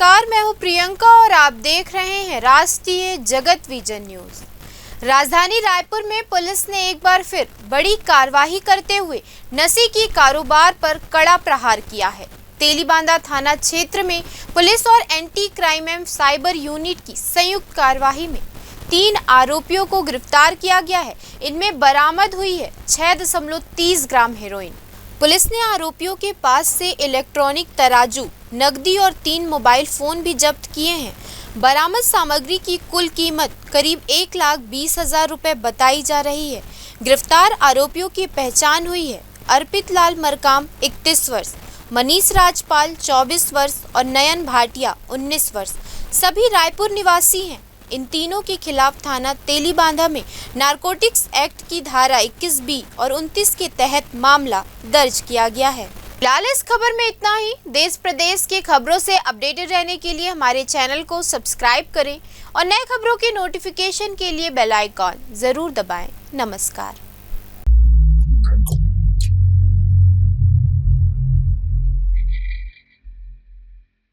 नमस्कार, मैं हूं प्रियंका और आप देख रहे हैं राष्ट्रीय जगत विजन न्यूज। राजधानी रायपुर में पुलिस ने एक बार फिर बड़ी कार्रवाई करते हुए नशे के कारोबार पर कड़ा प्रहार किया है। तेलीबांधा थाना क्षेत्र में पुलिस और एंटी क्राइम एवं साइबर यूनिट की संयुक्त कार्रवाई में 3 आरोपियों को गिरफ्तार किया गया है। इनमें बरामद हुई है 6.30 ग्राम हेरोइन। पुलिस ने आरोपियों के पास से इलेक्ट्रॉनिक तराजू, नकदी और 3 मोबाइल फोन भी जब्त किए हैं। बरामद सामग्री की कुल कीमत करीब 1,20,000 रुपए बताई जा रही है। गिरफ्तार आरोपियों की पहचान हुई है अर्पित लाल मरकाम 31 वर्ष, मनीष राजपाल 24 वर्ष और नयन भाटिया 19 वर्ष, सभी रायपुर निवासी हैं। इन तीनों के खिलाफ थाना तेलीबांधा में नारकोटिक्स एक्ट की धारा 21B और 29 के तहत मामला दर्ज किया गया है। फिलहाल इस खबर में इतना ही। देश प्रदेश के खबरों से अपडेटेड रहने के लिए हमारे चैनल को सब्सक्राइब करें और नए खबरों की नोटिफिकेशन के लिए बेल आइकॉन जरूर दबाएं। नमस्कार।